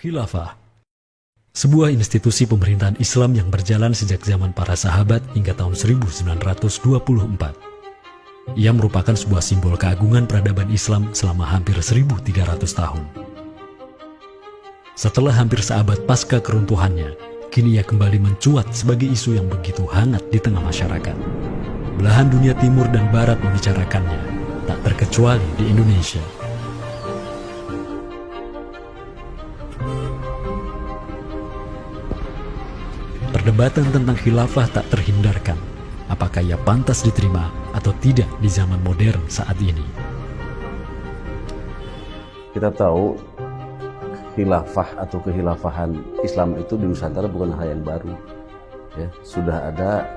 Khilafah, sebuah institusi pemerintahan Islam yang berjalan sejak zaman para sahabat hingga tahun 1924. Ia merupakan sebuah simbol keagungan peradaban Islam selama hampir 1.300 tahun. Setelah hampir seabad pasca keruntuhannya, kini ia kembali mencuat sebagai isu yang begitu hangat di tengah masyarakat. Belahan dunia timur dan barat membicarakannya, tak terkecuali di Indonesia. Perdebatan tentang khilafah tak terhindarkan. Apakah ia pantas diterima atau tidak di zaman modern saat ini? Kita tahu khilafah atau kehilafahan Islam itu di Nusantara bukan hal yang baru. Ya, sudah ada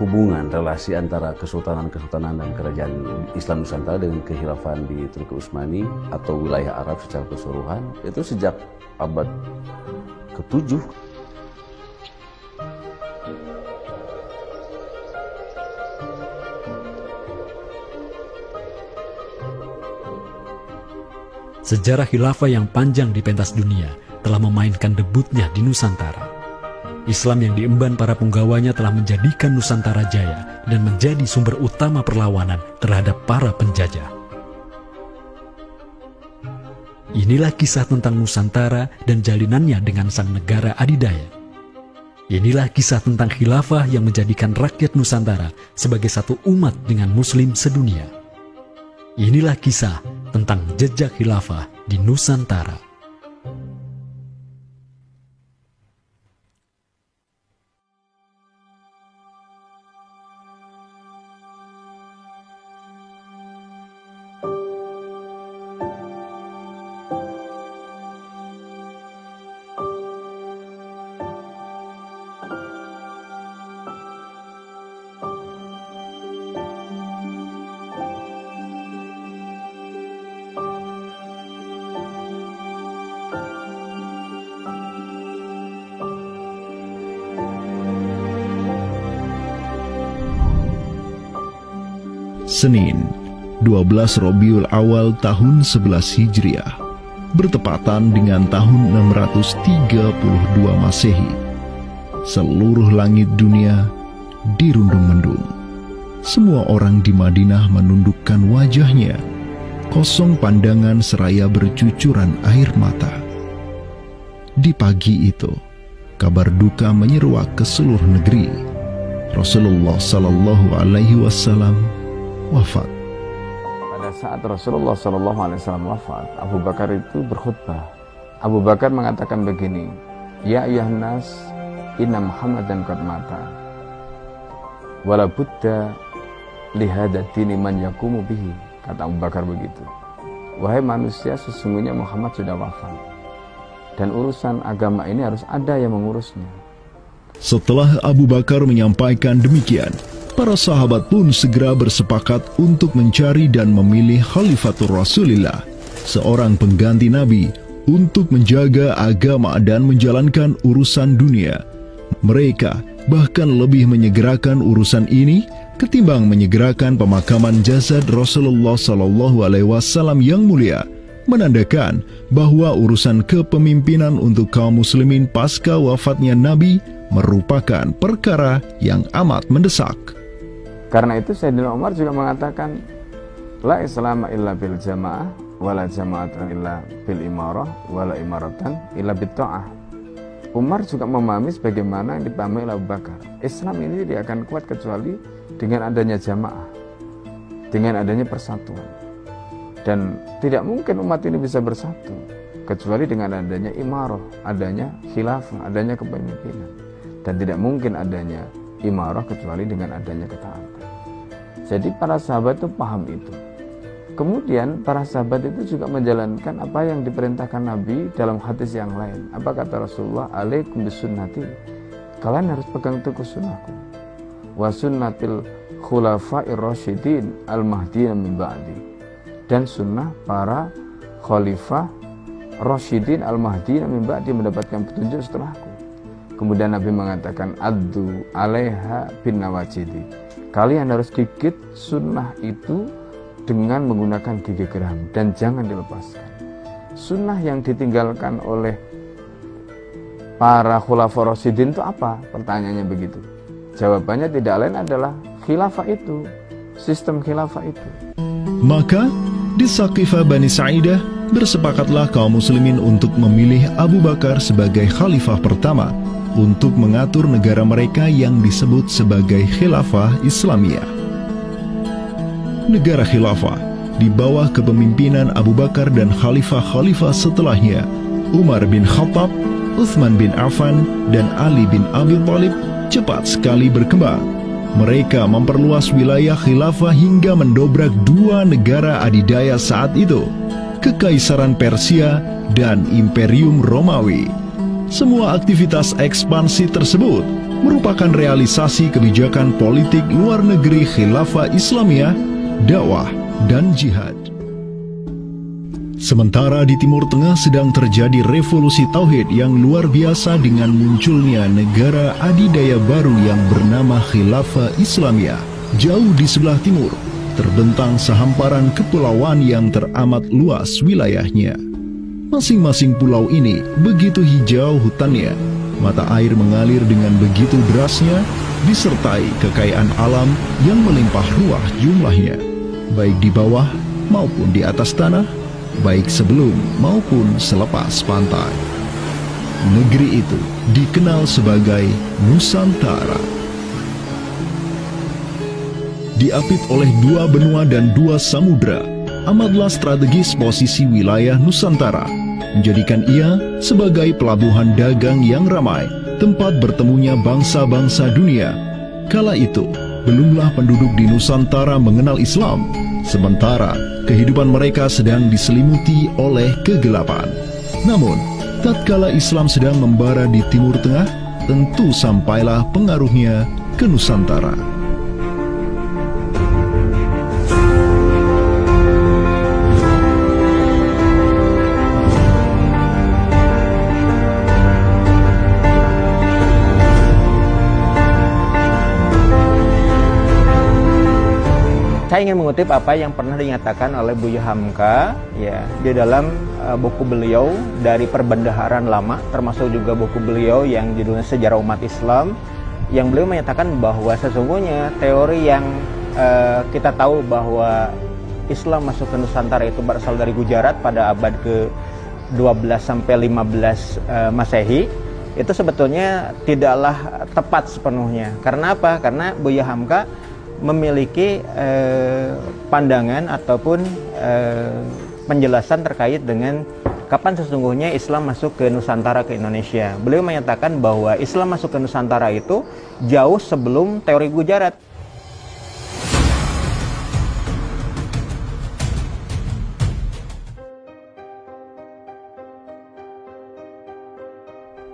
hubungan relasi antara kesultanan-kesultanan dan kerajaan Islam Nusantara dengan kehilafahan di Turki Utsmani atau wilayah Arab secara keseluruhan itu sejak abad ke-7. Sejarah khilafah yang panjang di pentas dunia telah memainkan debutnya di Nusantara. Islam yang diemban para punggawanya telah menjadikan Nusantara jaya dan menjadi sumber utama perlawanan terhadap para penjajah. Inilah kisah tentang Nusantara dan jalinannya dengan sang negara adidaya. Inilah kisah tentang khilafah yang menjadikan rakyat Nusantara sebagai satu umat dengan Muslim sedunia. Inilah kisah tentang jejak khilafah di Nusantara. Senin, 12 Rabiul Awal tahun 11 Hijriah, bertepatan dengan tahun 632 Masehi. Seluruh langit dunia dirundung mendung. Semua orang di Madinah menundukkan wajahnya, kosong pandangan seraya bercucuran air mata. Di pagi itu, kabar duka menyeruak ke seluruh negeri. Rasulullah Sallallahu Alaihi Wasallam wafat. Pada saat Rasulullah SAW wafat, Abu Bakar itu berkhutbah. Abu Bakar mengatakan begini, Ya ayyuhan nas, inna Muhammadan qad mata. Wala budda lihada dini man yakumu bihi. Kata Abu Bakar begitu. Wahai manusia, sesungguhnya Muhammad sudah wafat. Dan urusan agama ini harus ada yang mengurusnya. Setelah Abu Bakar menyampaikan demikian, para sahabat pun segera bersepakat untuk mencari dan memilih Khalifatur Rasulillah, seorang pengganti Nabi, untuk menjaga agama dan menjalankan urusan dunia. Mereka bahkan lebih menyegerakan urusan ini ketimbang menyegerakan pemakaman jasad Rasulullah SAW yang mulia, menandakan bahwa urusan kepemimpinan untuk kaum muslimin pasca wafatnya Nabi merupakan perkara yang amat mendesak. Karena itu Sayyidina Umar juga mengatakan, La islama illa bil jamaah, wala jama'atan illa bil imarah, wala imaratan illa bil ta'ah. Umar juga memahami sebagaimana yang dipahami oleh Abu Bakar. Islam ini tidak akan kuat kecuali dengan adanya jamaah, dengan adanya persatuan. Dan tidak mungkin umat ini bisa bersatu kecuali dengan adanya imarah, adanya khilafah, adanya kepemimpinan. Dan tidak mungkin adanya imarah kecuali dengan adanya ketaatan. Jadi para sahabat itu paham itu. Kemudian para sahabat itu juga menjalankan apa yang diperintahkan Nabi dalam hadis yang lain. Apa kata Rasulullah? Alaikum bisunnati. Kalian harus pegang teguh sunnahku. Wa sunnatil khulafa'ir rasyidin al-mahdiyyin min ba'di. Dan sunnah para khalifah rasyidin al-mahdiyyin min ba'di mendapatkan petunjuk setelahku. Kemudian Nabi mengatakan, Addu alaiha bin nawajidi. Kalian harus gigit sunnah itu dengan menggunakan gigi geram dan jangan dilepaskan. sunnah yang ditinggalkan oleh para khulafaur rasyidin itu apa? Pertanyaannya begitu. Jawabannya tidak lain adalah khilafah itu, sistem khilafah itu. Maka di Saqifah Bani Sa'idah bersepakatlah kaum muslimin untuk memilih Abu Bakar sebagai khalifah pertama untuk mengatur negara mereka yang disebut sebagai khilafah Islamiyah. Negara khilafah di bawah kepemimpinan Abu Bakar dan khalifah-khalifah setelahnya, Umar bin Khattab, Utsman bin Affan, dan Ali bin Abi Thalib cepat sekali berkembang. Mereka memperluas wilayah khilafah hingga mendobrak dua negara adidaya saat itu, Kekaisaran Persia dan Imperium Romawi. Semua aktivitas ekspansi tersebut merupakan realisasi kebijakan politik luar negeri khilafah Islamiyah, dakwah, dan jihad. Sementara di Timur Tengah sedang terjadi revolusi tauhid yang luar biasa dengan munculnya negara adidaya baru yang bernama Khilafah Islamiyah. Jauh di sebelah timur, terbentang sehamparan kepulauan yang teramat luas wilayahnya. Masing-masing pulau ini begitu hijau hutannya, mata air mengalir dengan begitu derasnya, disertai kekayaan alam yang melimpah ruah jumlahnya, baik di bawah maupun di atas tanah, baik sebelum maupun selepas pantai. Negeri itu dikenal sebagai Nusantara. Diapit oleh dua benua dan dua samudra, amatlah strategis posisi wilayah Nusantara, menjadikan ia sebagai pelabuhan dagang yang ramai, tempat bertemunya bangsa-bangsa dunia. Kala itu, belumlah penduduk di Nusantara mengenal Islam, sementara kehidupan mereka sedang diselimuti oleh kegelapan. Namun, tatkala Islam sedang membara di Timur Tengah, tentu sampailah pengaruhnya ke Nusantara. Saya ingin mengutip apa yang pernah dinyatakan oleh Buya Hamka ya di dalam buku beliau dari Perbendaharaan Lama, termasuk juga buku beliau yang judulnya Sejarah Umat Islam, yang beliau menyatakan bahwa sesungguhnya teori yang kita tahu bahwa Islam masuk ke Nusantara itu berasal dari Gujarat pada abad ke-12 sampai 15 Masehi, itu sebetulnya tidaklah tepat sepenuhnya. Karena apa? Karena Buya Hamka memiliki pandangan ataupun penjelasan terkait dengan kapan sesungguhnya Islam masuk ke Nusantara, ke Indonesia. Beliau menyatakan bahwa Islam masuk ke Nusantara itu jauh sebelum teori Gujarat.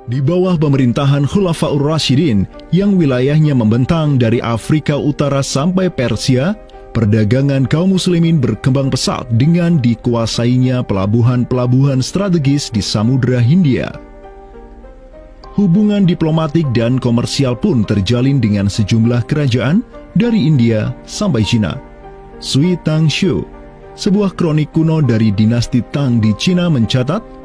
Di bawah pemerintahan Khulafaur Rasyidin yang wilayahnya membentang dari Afrika Utara sampai Persia, perdagangan kaum muslimin berkembang pesat dengan dikuasainya pelabuhan-pelabuhan strategis di Samudra Hindia. Hubungan diplomatik dan komersial pun terjalin dengan sejumlah kerajaan dari India sampai Cina. Sui Tang Shu, sebuah kronik kuno dari dinasti Tang di Cina mencatat,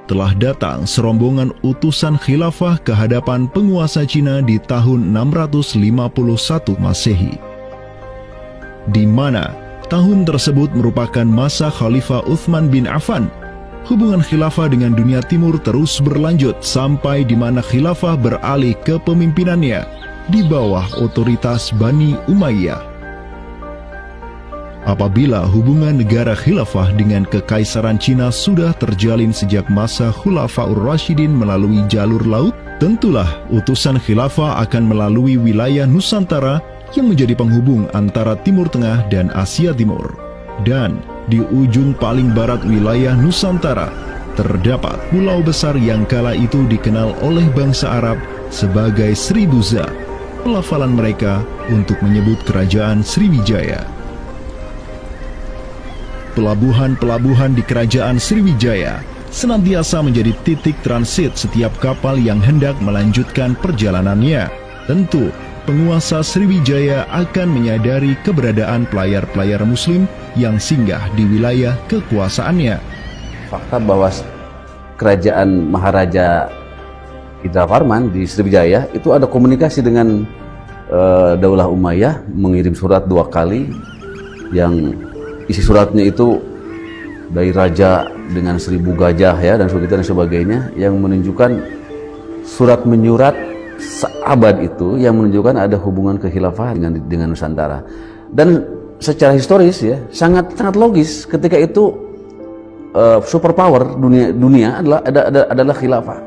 telah datang serombongan utusan khilafah ke hadapan penguasa Cina di tahun 651 Masehi, di mana tahun tersebut merupakan masa Khalifah Utsman bin Affan. Hubungan khilafah dengan dunia timur terus berlanjut sampai di mana khilafah beralih ke pemimpinannya di bawah otoritas Bani Umayyah. Apabila hubungan negara khilafah dengan kekaisaran Cina sudah terjalin sejak masa Khulafaur Rasyidin melalui jalur laut, tentulah utusan khilafah akan melalui wilayah Nusantara yang menjadi penghubung antara Timur Tengah dan Asia Timur. Dan di ujung paling barat wilayah Nusantara, terdapat pulau besar yang kala itu dikenal oleh bangsa Arab sebagai Sribuza, pelafalan mereka untuk menyebut kerajaan Sriwijaya. Pelabuhan-pelabuhan di kerajaan Sriwijaya senantiasa menjadi titik transit setiap kapal yang hendak melanjutkan perjalanannya. Tentu, penguasa Sriwijaya akan menyadari keberadaan pelayar-pelayar muslim yang singgah di wilayah kekuasaannya. fakta bahwa kerajaan Maharaja Indravarman di Sriwijaya itu ada komunikasi dengan Daulah Umayyah, mengirim surat 2 kali yang isi suratnya itu dari raja dengan 1000 gajah ya dan sebagainya, yang menunjukkan surat menyurat seabad itu yang menunjukkan ada hubungan kekhilafahan dengan Nusantara. Dan secara historis ya sangat logis ketika itu superpower dunia adalah khilafah.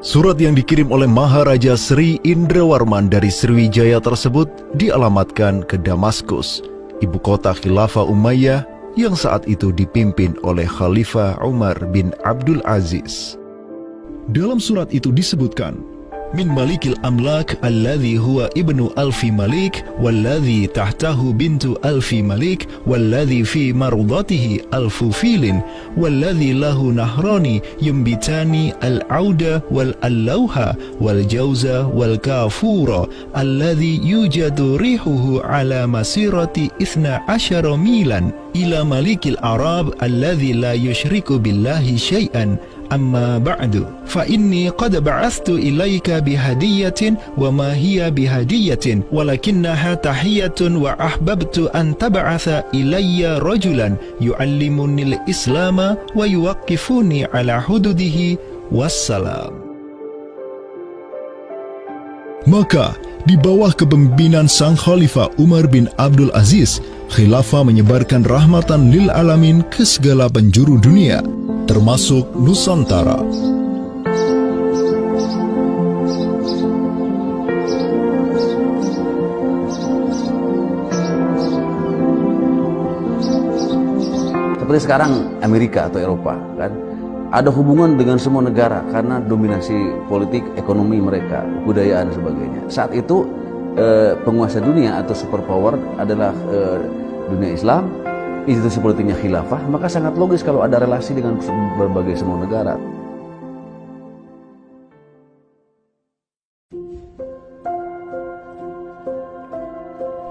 Surat yang dikirim oleh Maharaja Sri Indrawarman dari Sriwijaya tersebut dialamatkan ke Damaskus, ibu kota Khilafah Umayyah yang saat itu dipimpin oleh Khalifah Umar bin Abdul Aziz. Dalam surat itu disebutkan, min malikil amlak alladhi huwa ibnu alfi malik walladhi tahtahu bintu alfi malik walladhi fi marudatihi alfu filin walladhi lahu nahrani yumbitani al-auda wal-allawha wal-jawza wal-kafura alladhi yujadu rihuhu ala masirati 12 milan ila malikil arab alladhi la yushriku billahi syai'an. Amma ba'du, fa inni qad ba'athtu ilayka bihadiyatin wa ma hiya bihadiyatin walakinnaha tahiyatun wa ahbabtu an tab'atha ilayya rajulan yu'allimunil islama wa yuwaqqifuni ala hududihi wassalam. Maka di bawah kepemimpinan sang Khalifah Umar bin Abdul Aziz, khilafah menyebarkan rahmatan lil alamin ke segala penjuru dunia, termasuk Nusantara. Seperti sekarang Amerika atau Eropa kan ada hubungan dengan semua negara karena dominasi politik, ekonomi mereka, budaya dan sebagainya. Saat itu penguasa dunia atau superpower adalah dunia Islam, institusi politiknya khilafah, maka sangat logis kalau ada relasi dengan berbagai semua negara.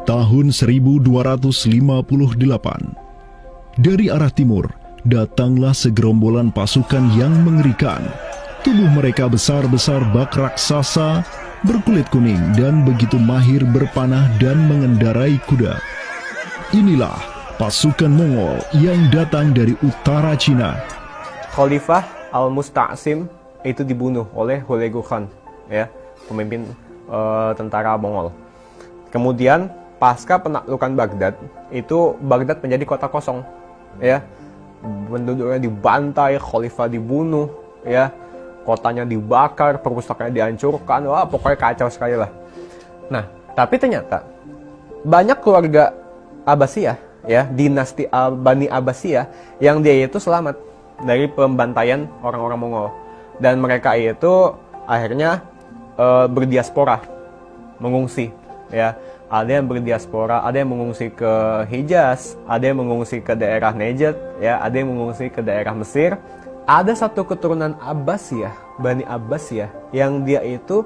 Tahun 1258, dari arah timur datanglah segerombolan pasukan yang mengerikan. Tubuh mereka besar-besar bak raksasa, berkulit kuning dan begitu mahir berpanah dan mengendarai kuda. Inilah pasukan Mongol yang datang dari utara Cina. Khalifah Al-Musta'sim itu dibunuh oleh Hulagu Khan, ya, pemimpin tentara Mongol. Kemudian pasca penaklukan Baghdad, itu Baghdad menjadi kota kosong, ya. Penduduknya dibantai, khalifah dibunuh, ya. Kotanya dibakar, perpustakaannya dihancurkan, wah pokoknya kacau sekali lah. Nah, tapi ternyata banyak keluarga Abbasiyah, ya, dinasti Bani Abbasiyah yang dia itu selamat dari pembantaian orang-orang Mongol, dan mereka itu akhirnya berdiaspora, mengungsi, ya. Ada yang berdiaspora, ada yang mengungsi ke Hijaz, ada yang mengungsi ke daerah Najd, ya, ada yang mengungsi ke daerah Mesir. Ada satu keturunan Abbasiyah, Bani Abbasiyah, yang dia itu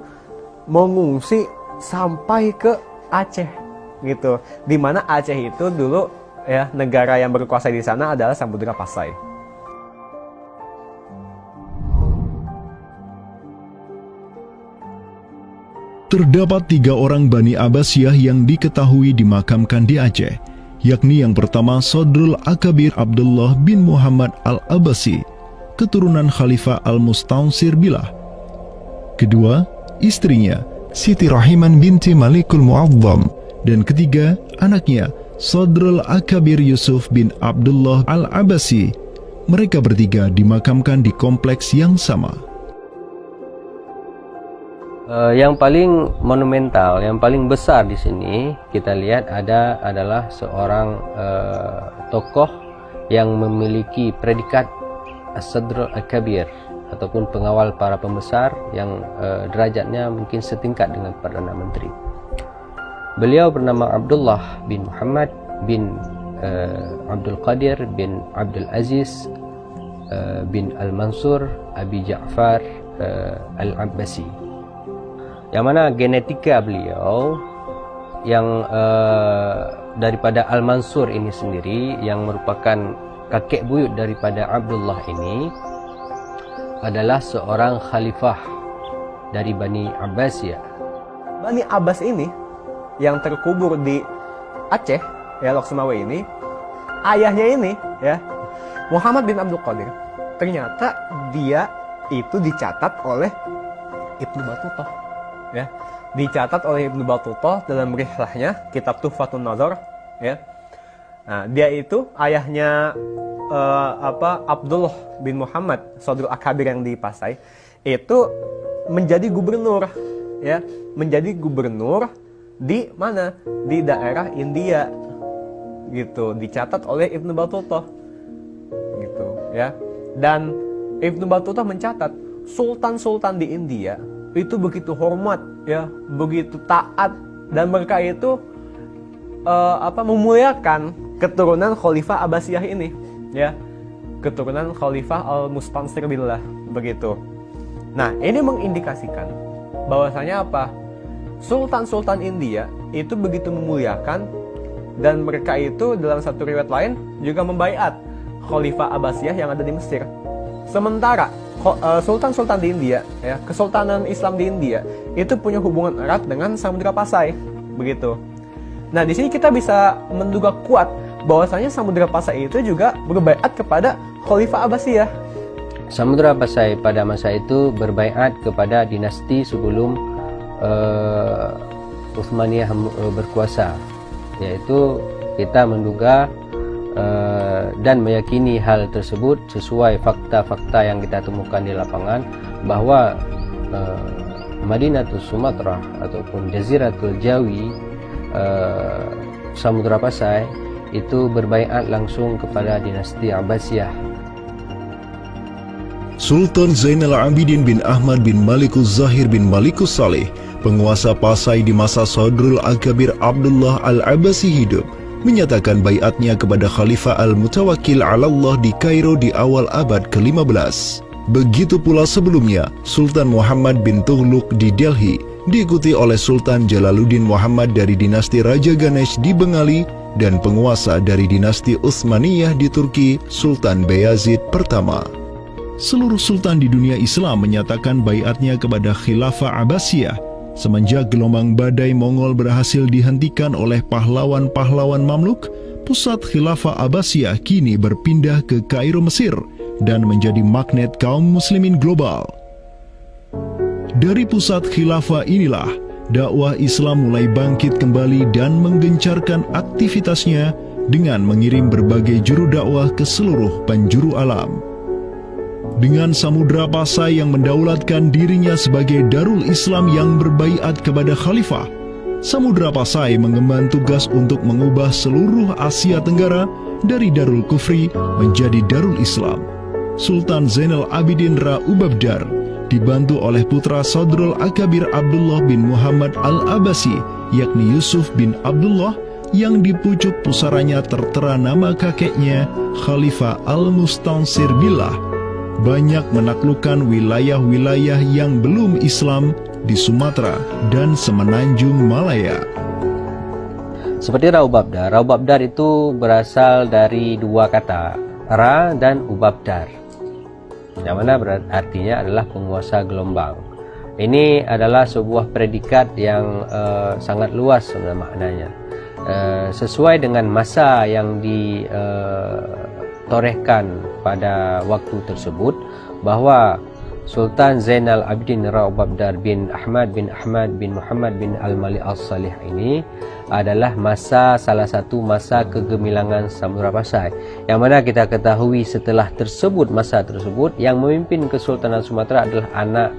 mengungsi sampai ke Aceh, gitu. Dimana Aceh itu dulu, ya, negara yang berkuasa di sana adalah Samudra Pasai. Terdapat 3 orang Bani Abbasiyah yang diketahui dimakamkan di Aceh, yakni yang pertama Sodrul Akabir Abdullah bin Muhammad Al-Abbasi, keturunan Khalifah Al-Mustaunsir Billah. Kedua, istrinya Siti Rahiman binti Malikul Mu'azzam, dan ketiga, anaknya Sodrul Akabir Yusuf bin Abdullah Al-Abbasi. Mereka bertiga dimakamkan di kompleks yang sama. Yang paling monumental, yang paling besar di sini kita lihat adalah seorang tokoh yang memiliki predikat As-Sadr Al-Kabir ataupun pengawal para pembesar yang derajatnya mungkin setingkat dengan Perdana Menteri. Beliau bernama Abdullah bin Muhammad bin Abdul Qadir bin Abdul Aziz bin Al-Mansur Abi Ja'far Al-Abbasi, yang mana genetika beliau yang daripada Al-Mansur ini sendiri yang merupakan kakek buyut daripada Abdullah ini adalah seorang khalifah dari Bani Abbasiyah. Bani Abbas ini yang terkubur di Aceh, ya, Lok Sumawe ini, ayahnya ini, ya, Muhammad bin Abdul Qadir. Ternyata dia itu dicatat oleh Ibnu Battutah, ya, dicatat oleh Ibnu Battutah dalam rihlahnya kitab Tuhfatun Nazar, ya. Nah, dia itu ayahnya Abdullah bin Muhammad Sodrul Akabir yang di Pasai itu menjadi gubernur, ya, menjadi gubernur di mana? Di daerah India, gitu, dicatat oleh Ibnu Battutah, gitu, ya. Dan Ibnu Battutah mencatat sultan-sultan di India itu begitu hormat, ya, begitu taat, dan mereka itu memuliakan keturunan Khalifah Abbasiyah ini, ya, keturunan Khalifah Al-Mustansir Billah, begitu. Nah, ini mengindikasikan bahwasanya apa? Sultan-sultan India itu begitu memuliakan, dan mereka itu dalam satu riwayat lain juga membaiat Khalifah Abbasiyah yang ada di Mesir. Sementara sultan-sultan di India, ya, kesultanan Islam di India itu punya hubungan erat dengan Samudra Pasai, begitu. Nah, di sini kita bisa menduga kuat bahwasanya Samudra Pasai itu juga berbaiat kepada Khalifah Abbasiyah. Samudra Pasai pada masa itu berbaiat kepada dinasti sebelum Utsmaniyah berkuasa, yaitu kita menduga dan meyakini hal tersebut sesuai fakta-fakta yang kita temukan di lapangan bahwa Madinatul Sumatera ataupun Jaziratul Jawi, Samudra Pasai itu berbaiat langsung kepada dinasti Abbasiyah. Sultan Zainal Abidin bin Ahmad bin Malikus Zahir bin Malikus Saleh, penguasa Pasai di masa Sodrul Akabir Abdullah Al-Abbasi hidup, menyatakan baiatnya kepada Khalifah Al-Mutawakkil 'ala Allah di Kairo di awal abad ke-15. Begitu pula sebelumnya, Sultan Muhammad bin Tughluk di Delhi diikuti oleh Sultan Jalaluddin Muhammad dari dinasti Raja Ganesh di Bengali dan penguasa dari dinasti Utsmaniyah di Turki, Sultan Bayazid pertama. Seluruh sultan di dunia Islam menyatakan baiatnya kepada Khilafah Abbasiyah semenjak gelombang badai Mongol berhasil dihentikan oleh pahlawan-pahlawan Mamluk. Pusat Khilafah Abbasiyah kini berpindah ke Kairo, Mesir, dan menjadi magnet kaum muslimin global. Dari pusat khilafah inilah dakwah Islam mulai bangkit kembali dan menggencarkan aktivitasnya dengan mengirim berbagai juru dakwah ke seluruh penjuru alam. Dengan Samudra Pasai yang mendaulatkan dirinya sebagai Darul Islam yang berbaiat kepada Khalifah, Samudra Pasai mengemban tugas untuk mengubah seluruh Asia Tenggara dari Darul Kufri menjadi Darul Islam. Sultan Zainal Abidin Ra Ubabdar dibantu oleh putra Sodrul Akabir Abdullah bin Muhammad Al-Abbasi, yakni Yusuf bin Abdullah, yang di pucuk pusaranya tertera nama kakeknya Khalifah Al-Mustansir Billah, banyak menaklukkan wilayah-wilayah yang belum Islam di Sumatera dan Semenanjung Malaya. Seperti Ra Ubabdar. Ra Ubabdar itu berasal dari dua kata, Ra dan Ubabdar, yang mana artinya adalah penguasa gelombang. Ini adalah sebuah predikat yang sangat luas sebenarnya maknanya. Sesuai dengan masa yang ditorehkan pada waktu tersebut, bahwa Sultan Zainal Abidin Ra Ubabdar bin Ahmad bin Muhammad bin Al-Mali As-Salih ini adalah salah satu masa kegemilangan Samudra Pasai, yang mana kita ketahui setelah masa tersebut yang memimpin Kesultanan Sumatera adalah anak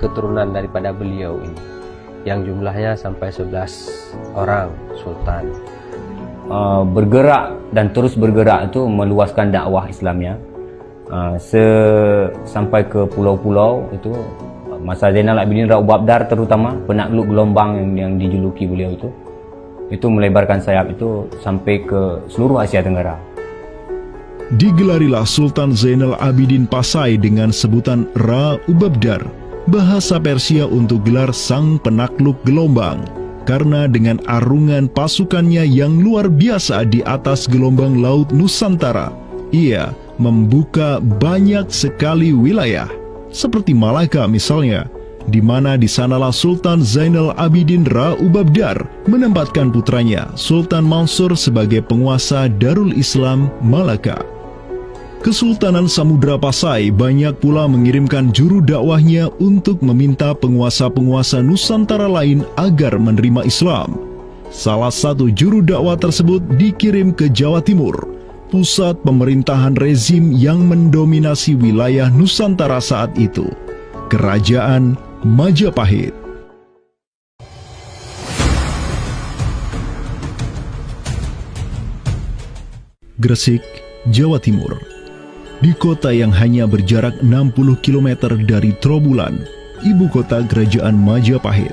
keturunan daripada beliau ini, yang jumlahnya sampai 11 orang sultan. Bergerak dan terus bergerak itu meluaskan dakwah Islamnya sampai ke pulau-pulau. Itu masa Zainal Abidin Ra Ubabdar, terutama penakluk gelombang yang dijuluki beliau itu melebarkan sayap itu sampai ke seluruh Asia Tenggara. Digelarilah Sultan Zainal Abidin Pasai dengan sebutan Ra Ubabdar, bahasa Persia untuk gelar sang penakluk gelombang, karena dengan arungan pasukannya yang luar biasa di atas gelombang laut Nusantara, ia membuka banyak sekali wilayah, seperti Malaka misalnya, di mana di sanalah Sultan Zainal Abidin Ra Ubabdar menempatkan putranya Sultan Mansur sebagai penguasa Darul Islam Malaka. Kesultanan Samudra Pasai banyak pula mengirimkan juru dakwahnya untuk meminta penguasa-penguasa Nusantara lain agar menerima Islam. Salah satu juru dakwah tersebut dikirim ke Jawa Timur, pusat pemerintahan rezim yang mendominasi wilayah Nusantara saat itu, Kerajaan Majapahit. Gresik, Jawa Timur. Di kota yang hanya berjarak 60 km dari Trowulan, ibu kota Kerajaan Majapahit,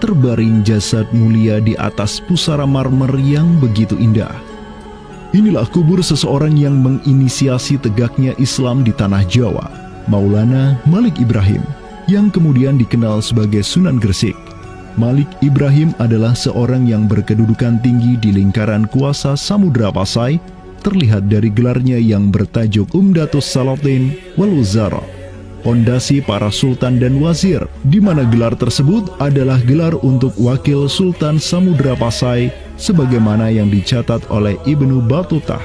terbaring jasad mulia di atas pusara marmer yang begitu indah. Inilah kubur seseorang yang menginisiasi tegaknya Islam di tanah Jawa, Maulana Malik Ibrahim, yang kemudian dikenal sebagai Sunan Gresik. Malik Ibrahim adalah seorang yang berkedudukan tinggi di lingkaran kuasa Samudra Pasai, terlihat dari gelarnya yang bertajuk Umdatus Salatin wal Wuzara, pondasi para sultan dan wazir, di mana gelar tersebut adalah gelar untuk wakil Sultan Samudra Pasai, sebagaimana yang dicatat oleh Ibnu Batutah.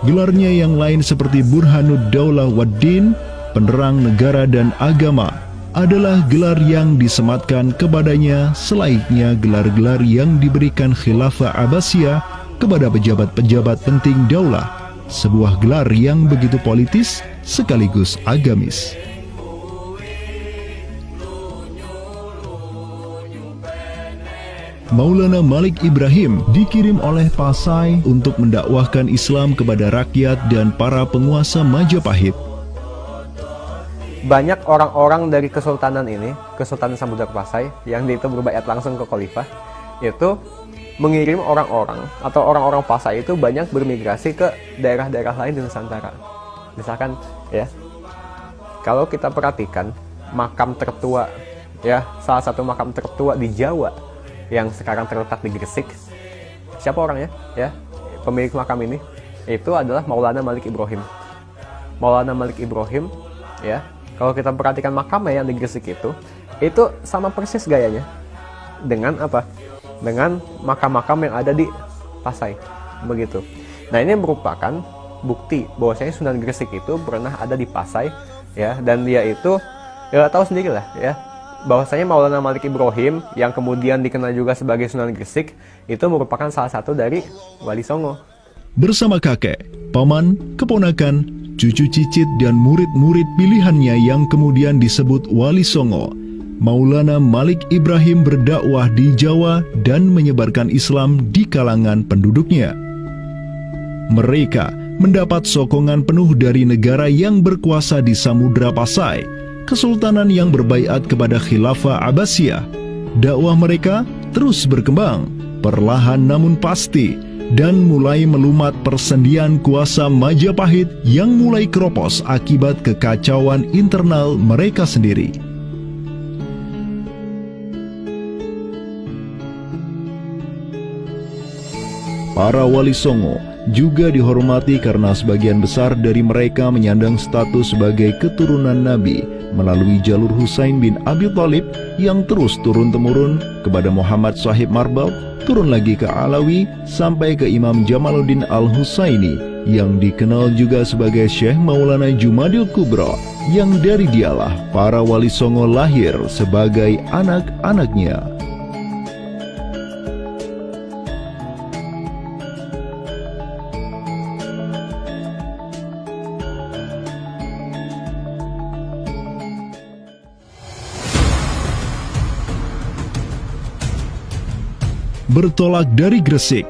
Gelarnya yang lain seperti Burhanud Daulah Waddin, penerang negara dan agama, adalah gelar yang disematkan kepadanya selayaknya gelar-gelar yang diberikan Khilafah Abbasiyah kepada pejabat-pejabat penting daulah, sebuah gelar yang begitu politis sekaligus agamis. Maulana Malik Ibrahim dikirim oleh Pasai untuk mendakwahkan Islam kepada rakyat dan para penguasa Majapahit. Banyak orang-orang dari kesultanan ini, Kesultanan Samudra Pasai, yang itu berbaiat langsung ke khalifah, itu mengirim orang-orang atau orang-orang Pasai itu banyak bermigrasi ke daerah-daerah lain di Nusantara. Misalkan ya, kalau kita perhatikan makam tertua, ya, salah satu makam tertua di Jawa yang sekarang terletak di Gresik, siapa orangnya? Ya, pemilik makam ini itu adalah Maulana Malik Ibrahim. Maulana Malik Ibrahim, ya, kalau kita perhatikan makamnya yang di Gresik itu sama persis gayanya dengan apa? Dengan makam-makam yang ada di Pasai, begitu. Nah, ini merupakan bukti bahwasanya Sunan Gresik itu pernah ada di Pasai, ya, dan dia itu ya tahu sendiri lah, ya, bahwasanya Maulana Malik Ibrahim yang kemudian dikenal juga sebagai Sunan Gresik itu merupakan salah satu dari Wali Songo. Bersama kakek, paman, keponakan, cucu cicit dan murid-murid pilihannya yang kemudian disebut Wali Songo, Maulana Malik Ibrahim berdakwah di Jawa dan menyebarkan Islam di kalangan penduduknya. Mereka mendapat sokongan penuh dari negara yang berkuasa di Samudra Pasai, kesultanan yang berbaiat kepada Khilafah Abbasiyah. Dakwah mereka terus berkembang, perlahan namun pasti, dan mulai melumat persendian kuasa Majapahit yang mulai keropos akibat kekacauan internal mereka sendiri. Para Wali Songo juga dihormati karena sebagian besar dari mereka menyandang status sebagai keturunan Nabi melalui jalur Husain bin Abi Thalib yang terus turun-temurun kepada Muhammad Sahib Marbal, turun lagi ke Alawi sampai ke Imam Jamaluddin Al-Husaini yang dikenal juga sebagai Syekh Maulana Jumadil Kubra, yang dari dialah para Wali Songo lahir sebagai anak-anaknya. Bertolak dari Gresik,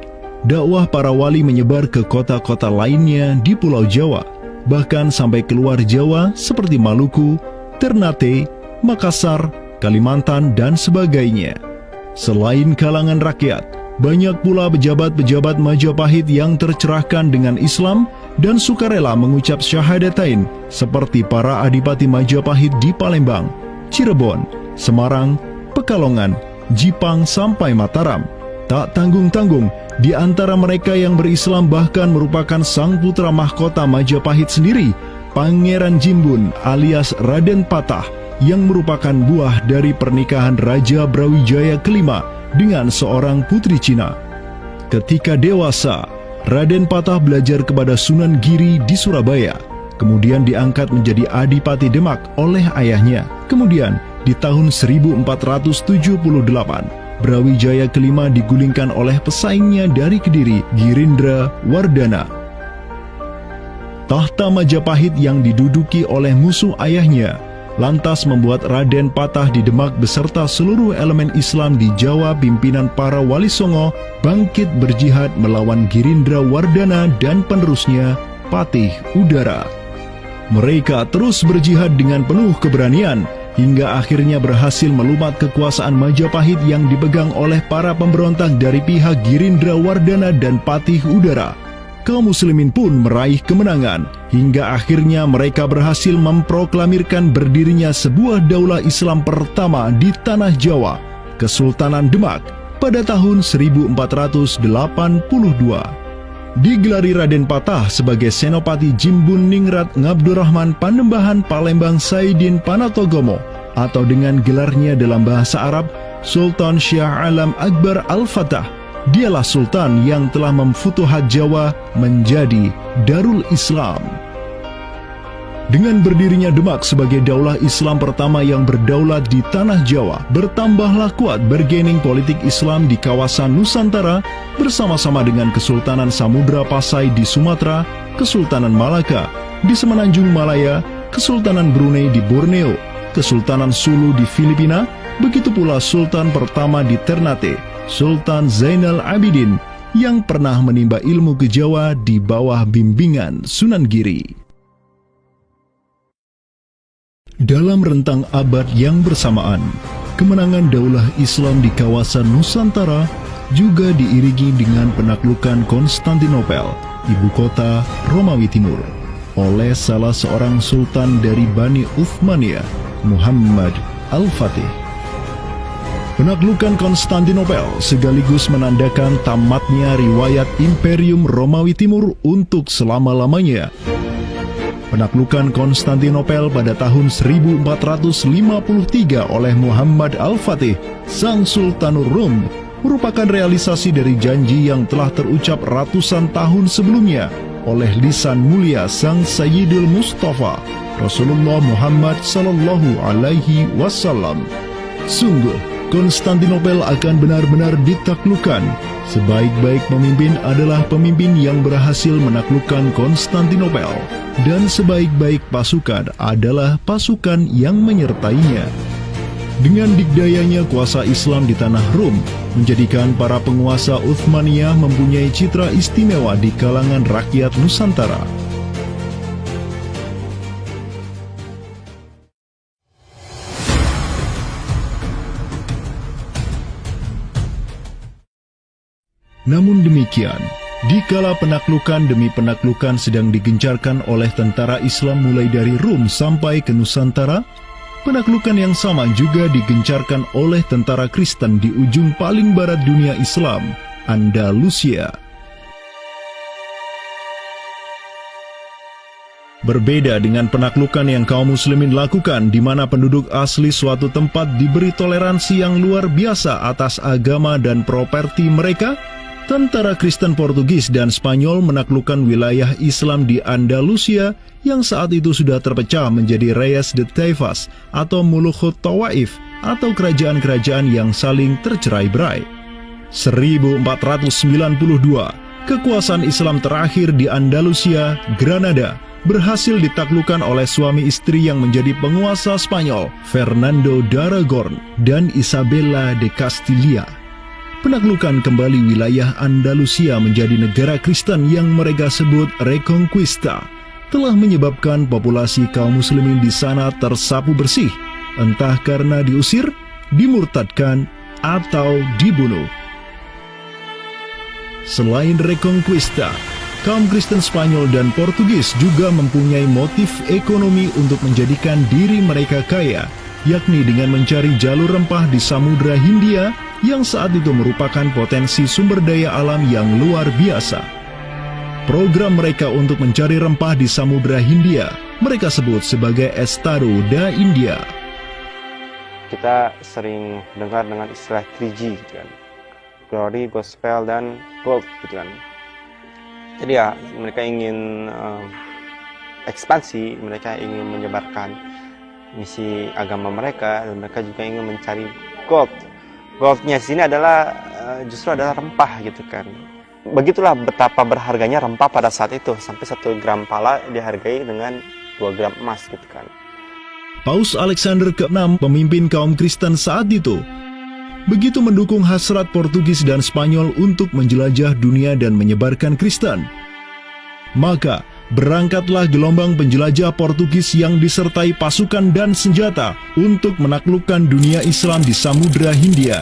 dakwah para wali menyebar ke kota-kota lainnya di Pulau Jawa, bahkan sampai keluar Jawa seperti Maluku, Ternate, Makassar, Kalimantan, dan sebagainya. Selain kalangan rakyat, banyak pula pejabat-pejabat Majapahit yang tercerahkan dengan Islam dan sukarela mengucap syahadatain, seperti para adipati Majapahit di Palembang, Cirebon, Semarang, Pekalongan, Jipang sampai Mataram. Tak tanggung-tanggung, di antara mereka yang berislam bahkan merupakan sang putra mahkota Majapahit sendiri, Pangeran Jimbun alias Raden Patah, yang merupakan buah dari pernikahan Raja Brawijaya kelima dengan seorang putri Cina. Ketika dewasa, Raden Patah belajar kepada Sunan Giri di Surabaya, kemudian diangkat menjadi Adipati Demak oleh ayahnya. Kemudian di tahun 1478, Brawijaya kelima digulingkan oleh pesaingnya dari Kediri, Girindra Wardana. Tahta Majapahit yang diduduki oleh musuh ayahnya lantas membuat Raden Patah di Demak beserta seluruh elemen Islam di Jawa pimpinan para Wali Songo bangkit berjihad melawan Girindra Wardana dan penerusnya Patih Udara. Mereka terus berjihad dengan penuh keberanian hingga akhirnya berhasil melumat kekuasaan Majapahit yang dipegang oleh para pemberontak dari pihak Girindra Wardana dan Patih Udara. Kaum muslimin pun meraih kemenangan hingga akhirnya mereka berhasil memproklamirkan berdirinya sebuah daulah Islam pertama di tanah Jawa, Kesultanan Demak, pada tahun 1482. Digelari Raden Patah sebagai Senopati Jimbun Ningrat Ngabdurrahman Panembahan Palembang Saidin Panatogomo, atau dengan gelarnya dalam bahasa Arab Sultan Syah Alam Akbar Al-Fatah. Dialah sultan yang telah memfutuhat Jawa menjadi Darul Islam. Dengan berdirinya Demak sebagai daulah Islam pertama yang berdaulat di tanah Jawa, bertambahlah kuat bargaining politik Islam di kawasan Nusantara bersama-sama dengan Kesultanan Samudra Pasai di Sumatera, Kesultanan Malaka di Semenanjung Malaya, Kesultanan Brunei di Borneo, Kesultanan Sulu di Filipina, begitu pula Sultan pertama di Ternate, Sultan Zainal Abidin, yang pernah menimba ilmu ke Jawa di bawah bimbingan Sunan Giri. Dalam rentang abad yang bersamaan, kemenangan daulah Islam di kawasan Nusantara juga diiringi dengan penaklukan Konstantinopel, ibu kota Romawi Timur, oleh salah seorang sultan dari Bani Uthmaniyah, Muhammad Al-Fatih. Penaklukan Konstantinopel sekaligus menandakan tamatnya riwayat Imperium Romawi Timur untuk selama-lamanya. Penaklukan Konstantinopel pada tahun 1453 oleh Muhammad Al-Fatih, sang Sultanur Rum, merupakan realisasi dari janji yang telah terucap ratusan tahun sebelumnya oleh lisan mulia sang Sayyidul Mustafa, Rasulullah Muhammad Sallallahu Alaihi Wasallam. Sungguh, Konstantinopel akan benar-benar ditaklukkan. Sebaik-baik pemimpin adalah pemimpin yang berhasil menaklukkan Konstantinopel, dan sebaik-baik pasukan adalah pasukan yang menyertainya. Dengan dikdayanya kuasa Islam di tanah Rum, menjadikan para penguasa Uthmaniyah mempunyai citra istimewa di kalangan rakyat Nusantara. Namun demikian, dikala penaklukan demi penaklukan sedang digencarkan oleh tentara Islam mulai dari Rum sampai ke Nusantara, penaklukan yang sama juga digencarkan oleh tentara Kristen di ujung paling barat dunia Islam, Andalusia. Berbeda dengan penaklukan yang kaum muslimin lakukan, di mana penduduk asli suatu tempat diberi toleransi yang luar biasa atas agama dan properti mereka, tentara Kristen Portugis dan Spanyol menaklukkan wilayah Islam di Andalusia yang saat itu sudah terpecah menjadi Reyes de Taifas atau Mulukhut Tawaif, atau kerajaan-kerajaan yang saling tercerai-berai. 1492, kekuasaan Islam terakhir di Andalusia, Granada, berhasil ditaklukkan oleh suami istri yang menjadi penguasa Spanyol, Fernando de Aragorn dan Isabella de Castilla. Penaklukan kembali wilayah Andalusia menjadi negara Kristen yang mereka sebut Reconquista telah menyebabkan populasi kaum muslimin di sana tersapu bersih, entah karena diusir, dimurtadkan, atau dibunuh. Selain Reconquista, kaum Kristen Spanyol dan Portugis juga mempunyai motif ekonomi untuk menjadikan diri mereka kaya, yakni dengan mencari jalur rempah di Samudra Hindia yang saat itu merupakan potensi sumber daya alam yang luar biasa. Program mereka untuk mencari rempah di Samudra Hindia mereka sebut sebagai Estado da India. Kita sering dengar dengan istilah 3G gitu kan. Glory, Gospel, dan Gold gitu kan. Jadi ya mereka ingin ekspansi, mereka ingin menyebarkan misi agama mereka, dan mereka juga ingin mencari gold. Goldnya sini adalah justru adalah rempah gitu kan. Begitulah betapa berharganya rempah pada saat itu, sampai 1 gram pala dihargai dengan 2 gram emas gitu kan. Paus Alexander ke-6, pemimpin kaum Kristen saat itu, begitu mendukung hasrat Portugis dan Spanyol untuk menjelajah dunia dan menyebarkan Kristen. Maka berangkatlah gelombang penjelajah Portugis yang disertai pasukan dan senjata untuk menaklukkan dunia Islam di Samudra Hindia.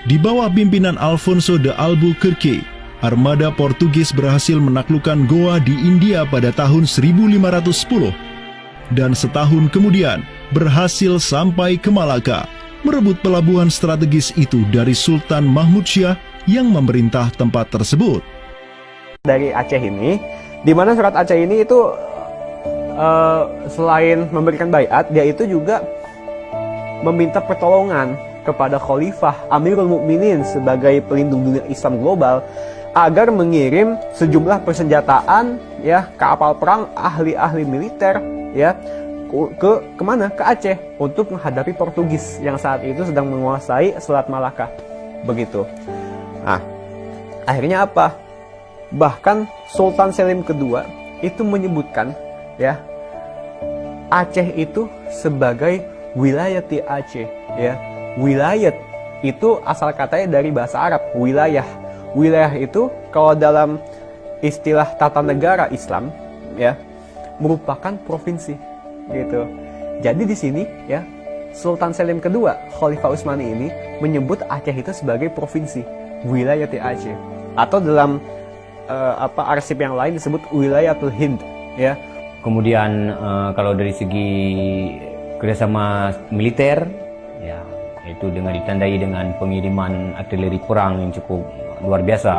Di bawah pimpinan Alfonso de Albuquerque, armada Portugis berhasil menaklukkan Goa di India pada tahun 1510 dan setahun kemudian berhasil sampai ke Malaka, merebut pelabuhan strategis itu dari Sultan Mahmud Syah yang memerintah tempat tersebut. Dari Aceh ini, di mana surat Aceh ini itu selain memberikan baiat, dia itu juga meminta pertolongan kepada Khalifah Amirul Mukminin sebagai pelindung dunia Islam global agar mengirim sejumlah persenjataan ya, kapal perang, ahli-ahli militer ya kemana? Ke Aceh untuk menghadapi Portugis yang saat itu sedang menguasai Selat Malaka. Begitu. Nah, akhirnya apa? Bahkan Sultan Selim kedua itu menyebutkan ya Aceh itu sebagai wilayati Aceh ya. Wilayat itu asal katanya dari bahasa Arab, wilayah. Wilayah itu kalau dalam istilah tata negara Islam ya merupakan provinsi gitu. Jadi di sini ya Sultan Selim kedua, Khalifah Utsmani ini menyebut Aceh itu sebagai provinsi, wilayati Aceh. Atau dalam arsip yang lain disebut wilayatul Hind ya. Kemudian kalau dari segi kerjasama militer ya, itu dengan ditandai dengan pengiriman artileri perang yang cukup luar biasa,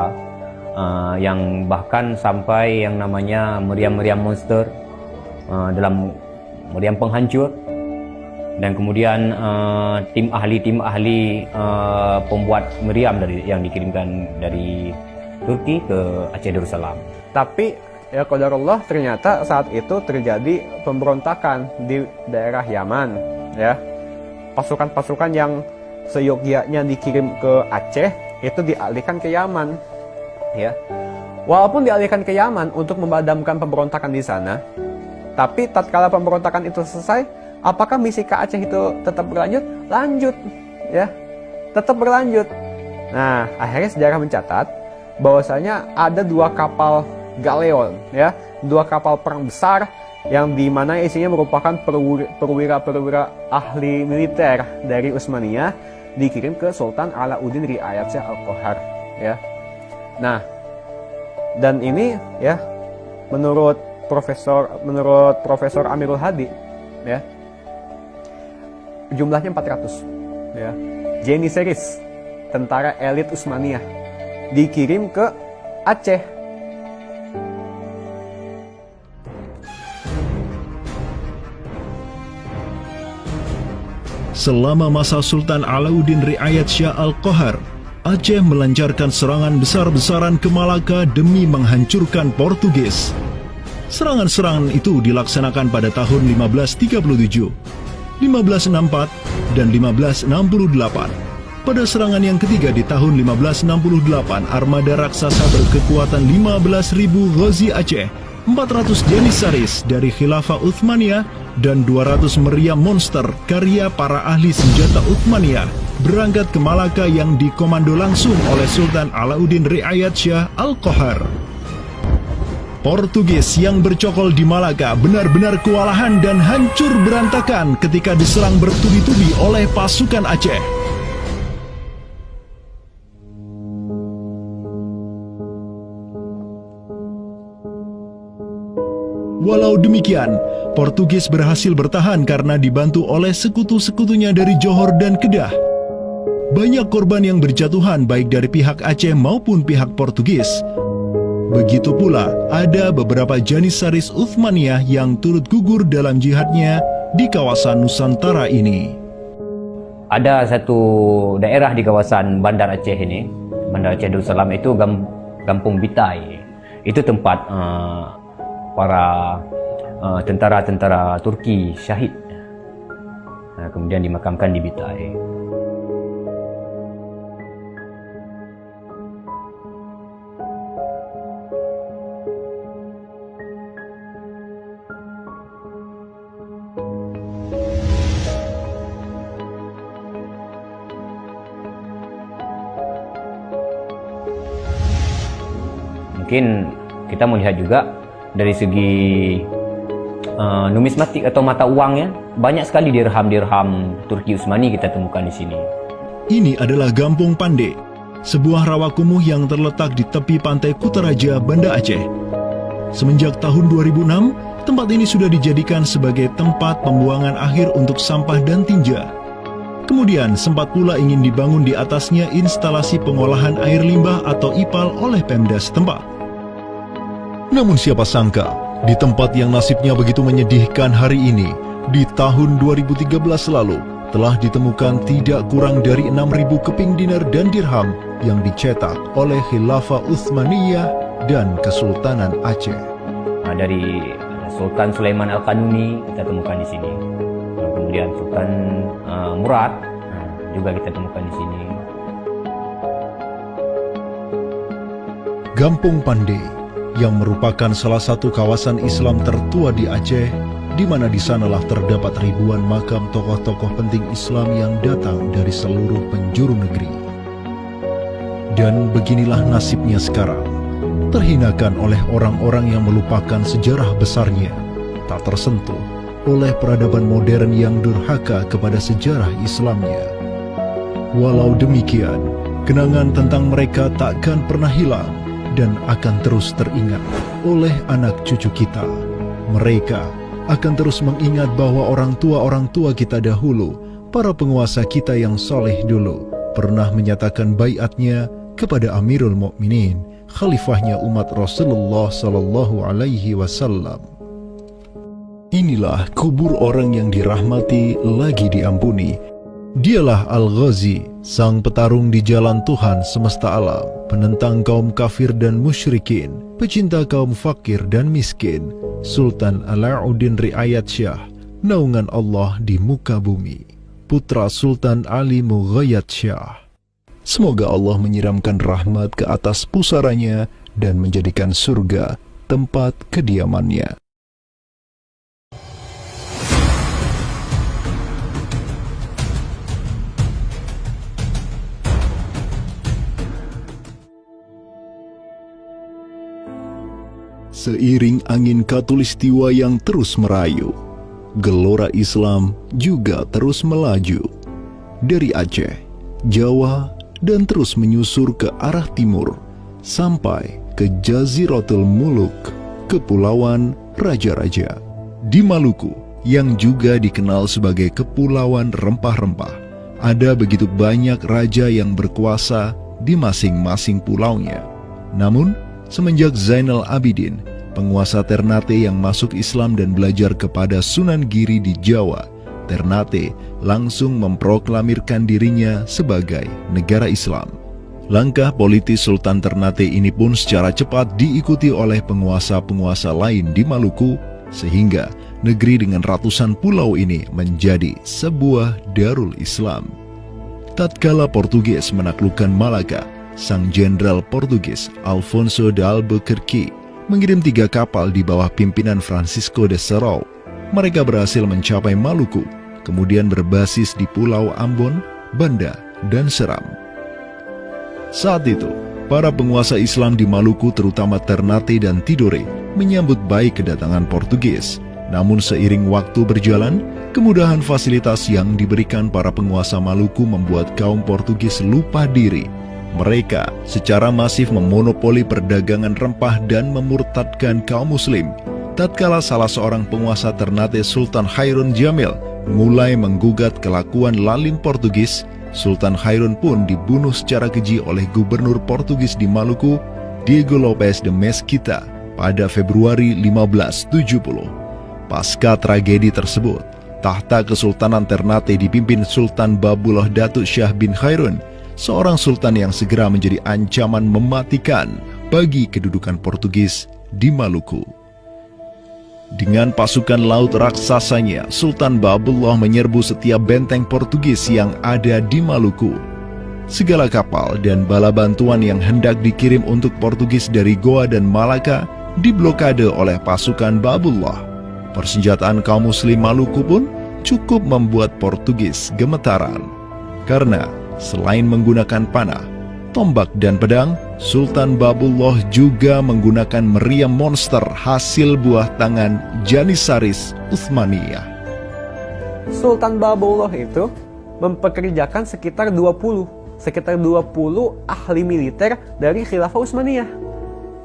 yang bahkan sampai yang namanya meriam-meriam monster dalam meriam penghancur, dan kemudian tim ahli pembuat meriam yang dikirimkan dari Turki ke Aceh Darussalam. Tapi ya qadarullah ternyata saat itu terjadi pemberontakan di daerah Yaman ya. Pasukan-pasukan yang seyogyanya dikirim ke Aceh itu dialihkan ke Yaman ya. Walaupun dialihkan ke Yaman untuk memadamkan pemberontakan di sana, tapi tatkala pemberontakan itu selesai, apakah misi ke Aceh itu tetap berlanjut? Lanjut ya. Tetap berlanjut. Nah, akhirnya sejarah mencatat bahwasanya ada 2 kapal galeon ya, 2 kapal perang besar yang dimana isinya merupakan perwira-perwira ahli militer dari Utsmaniyah dikirim ke Sultan Alauddin Riayat Shah Al-Qahar ya. Nah, dan ini ya menurut Profesor Amirul Hadi ya jumlahnya 400 ya. Janissaries, tentara elit Utsmaniyah, dikirim ke Aceh. Selama masa Sultan Alauddin Riayat Shah Al-Qahar, Aceh melancarkan serangan besar-besaran ke Malaka demi menghancurkan Portugis. Serangan-serangan itu dilaksanakan pada tahun 1537, 1564, dan 1568. Pada serangan yang ketiga di tahun 1568, armada raksasa berkekuatan 15.000 Ghazi Aceh, 400 Janissaries dari Khilafah Utsmaniyah, dan 200 meriam monster karya para ahli senjata Utsmaniyah berangkat ke Malaka yang dikomando langsung oleh Sultan Alauddin Riayat Shah Al-Qahar. Portugis yang bercokol di Malaka benar-benar kewalahan dan hancur berantakan ketika diserang bertubi-tubi oleh pasukan Aceh. Walau demikian, Portugis berhasil bertahan karena dibantu oleh sekutu-sekutunya dari Johor dan Kedah. Banyak korban yang berjatuhan baik dari pihak Aceh maupun pihak Portugis. Begitu pula ada beberapa Janissaris Uthmaniyah yang turut gugur dalam jihadnya di kawasan Nusantara ini. Ada satu daerah di kawasan Bandar Aceh ini, Bandar Aceh Darussalam itu Kampung Bitai. Itu tempat para tentara-tentara Turki syahid. Kemudian dimakamkan di Bitai. Mungkin kita melihat juga dari segi numismatik atau mata uangnya, banyak sekali dirham-dirham Turki Utsmani kita temukan di sini. Ini adalah Gampung Pande, sebuah rawa kumuh yang terletak di tepi pantai Kutaraja, Banda Aceh. Semenjak tahun 2006, tempat ini sudah dijadikan sebagai tempat pembuangan akhir untuk sampah dan tinja. Kemudian sempat pula ingin dibangun di atasnya instalasi pengolahan air limbah atau IPAL oleh Pemda setempat. Namun siapa sangka, di tempat yang nasibnya begitu menyedihkan hari ini, di tahun 2013 lalu, telah ditemukan tidak kurang dari 6.000 keping dinar dan dirham yang dicetak oleh Khilafah Utsmaniyah dan Kesultanan Aceh. Dari Sultan Sulaiman Al-Qanuni kita temukan di sini. Kemudian Sultan Murad juga kita temukan di sini. Gampung Pande yang merupakan salah satu kawasan Islam tertua di Aceh, di mana di sanalah terdapat ribuan makam tokoh-tokoh penting Islam yang datang dari seluruh penjuru negeri. Dan beginilah nasibnya sekarang, terhinakan oleh orang-orang yang melupakan sejarah besarnya, tak tersentuh oleh peradaban modern yang durhaka kepada sejarah Islamnya. Walau demikian, kenangan tentang mereka takkan pernah hilang dan akan terus teringat oleh anak cucu kita. Mereka akan terus mengingat bahwa orang tua kita dahulu, para penguasa kita yang soleh dulu, pernah menyatakan baiatnya kepada Amirul Mukminin, khalifahnya umat Rasulullah Sallallahu Alaihi Wasallam. Inilah kubur orang yang dirahmati lagi diampuni. Dialah Al-Ghazi, sang petarung di jalan Tuhan semesta alam, penentang kaum kafir dan musyrikin, pecinta kaum fakir dan miskin, Sultan Alauddin Riayat Shah, naungan Allah di muka bumi, putra Sultan Ali Mughayat Shah. Semoga Allah menyiramkan rahmat ke atas pusaranya dan menjadikan surga tempat kediamannya. Seiring angin Katulistiwa yang terus merayu, gelora Islam juga terus melaju dari Aceh, Jawa, dan terus menyusur ke arah timur sampai ke Jaziratul Muluk, Kepulauan Raja-Raja. Di Maluku, yang juga dikenal sebagai Kepulauan Rempah-Rempah, ada begitu banyak raja yang berkuasa di masing-masing pulaunya. Namun, semenjak Zainal Abidin, penguasa Ternate yang masuk Islam dan belajar kepada Sunan Giri di Jawa, Ternate langsung memproklamirkan dirinya sebagai negara Islam. Langkah politis Sultan Ternate ini pun secara cepat diikuti oleh penguasa-penguasa lain di Maluku, sehingga negeri dengan ratusan pulau ini menjadi sebuah darul Islam. Tatkala Portugis menaklukkan Malaka, sang jenderal Portugis Alfonso de Albuquerque mengirim 3 kapal di bawah pimpinan Francisco de Serrao. Mereka berhasil mencapai Maluku, kemudian berbasis di Pulau Ambon, Banda, dan Seram. Saat itu, para penguasa Islam di Maluku terutama Ternate dan Tidore menyambut baik kedatangan Portugis. Namun seiring waktu berjalan, kemudahan fasilitas yang diberikan para penguasa Maluku membuat kaum Portugis lupa diri. Mereka secara masif memonopoli perdagangan rempah dan memurtadkan kaum muslim. Tatkala salah seorang penguasa Ternate, Sultan Hairun Jamil, mulai menggugat kelakuan lalim Portugis, Sultan Khairun pun dibunuh secara keji oleh gubernur Portugis di Maluku, Diego Lopes de Mesquita, pada Februari 1570. Pasca tragedi tersebut, tahta Kesultanan Ternate dipimpin Sultan Babullah Datuk Shah bin Khairun, seorang sultan yang segera menjadi ancaman mematikan bagi kedudukan Portugis di Maluku. Dengan pasukan laut raksasanya, Sultan Babullah menyerbu setiap benteng Portugis yang ada di Maluku. Segala kapal dan bala bantuan yang hendak dikirim untuk Portugis dari Goa dan Malaka diblokade oleh pasukan Babullah. Persenjataan kaum muslim Maluku pun cukup membuat Portugis gemetaran. Karena selain menggunakan panah, tombak dan pedang, Sultan Babullah juga menggunakan meriam monster hasil buah tangan Janissaris Utsmaniyah. Sultan Babullah itu mempekerjakan sekitar 20 ahli militer dari Khilafah Utsmaniyah.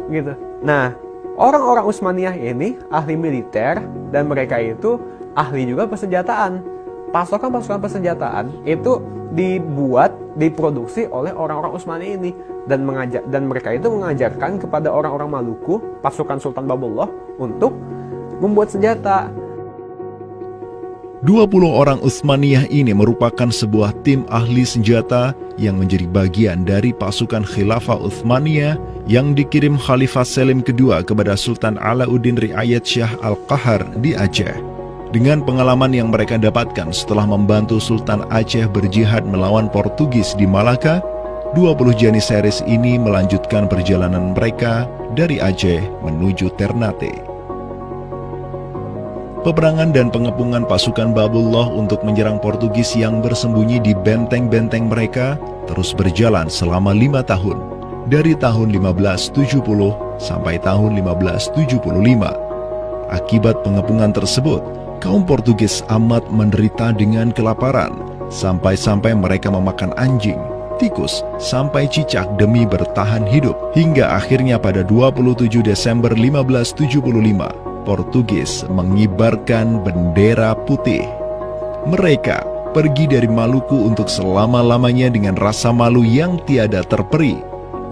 Gitu. Nah, orang-orang Utsmaniyah ini ahli militer dan mereka itu ahli juga persenjataan. Pasukan-pasukan persenjataan itu diproduksi oleh orang-orang Utsmani ini dan mereka itu mengajarkan kepada orang-orang Maluku, pasukan Sultan Babullah, untuk membuat senjata. 20 orang Utsmaniyah ini merupakan sebuah tim ahli senjata yang menjadi bagian dari pasukan Khilafah Utsmaniyah yang dikirim Khalifah Selim II kepada Sultan Alauddin Riayat Shah Al-Qahar di Aceh. Dengan pengalaman yang mereka dapatkan setelah membantu Sultan Aceh berjihad melawan Portugis di Malaka, 20 Janissaris ini melanjutkan perjalanan mereka dari Aceh menuju Ternate. Peperangan dan pengepungan pasukan Babullah untuk menyerang Portugis yang bersembunyi di benteng-benteng mereka terus berjalan selama 5 tahun, dari tahun 1570 sampai tahun 1575. Akibat pengepungan tersebut, kaum Portugis amat menderita dengan kelaparan, sampai-sampai mereka memakan anjing, tikus, sampai cicak demi bertahan hidup. Hingga akhirnya pada 27 Desember 1575, Portugis mengibarkan bendera putih. Mereka pergi dari Maluku untuk selama-lamanya dengan rasa malu yang tiada terperi.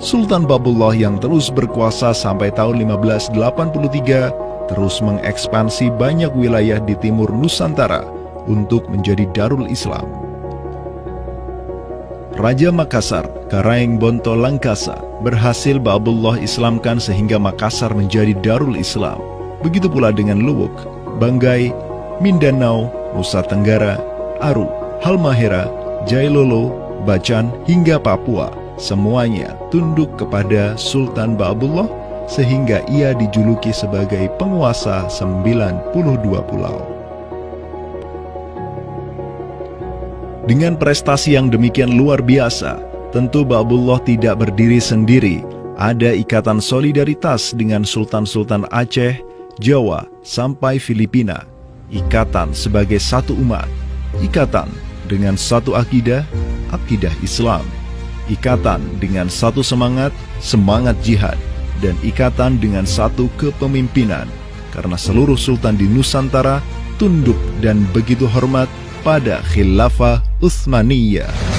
Sultan Babullah yang terus berkuasa sampai tahun 1583 terus mengekspansi banyak wilayah di timur Nusantara untuk menjadi Darul Islam. Raja Makassar, Karaeng Bonto Langkasa, berhasil Babullah Islamkan sehingga Makassar menjadi Darul Islam. Begitu pula dengan Luwuk, Banggai, Mindanao, Nusa Tenggara, Aru, Halmahera, Jailolo, Bacan, hingga Papua. Semuanya tunduk kepada Sultan Babullah sehingga ia dijuluki sebagai penguasa 92 pulau. Dengan prestasi yang demikian luar biasa, tentu Babullah tidak berdiri sendiri. Ada ikatan solidaritas dengan sultan-sultan Aceh, Jawa, sampai Filipina. Ikatan sebagai satu umat. Ikatan dengan satu akidah, akidah Islam. Ikatan dengan satu semangat, semangat jihad. Dan ikatan dengan satu kepemimpinan, karena seluruh sultan di Nusantara tunduk dan begitu hormat pada Khilafah Utsmaniyah.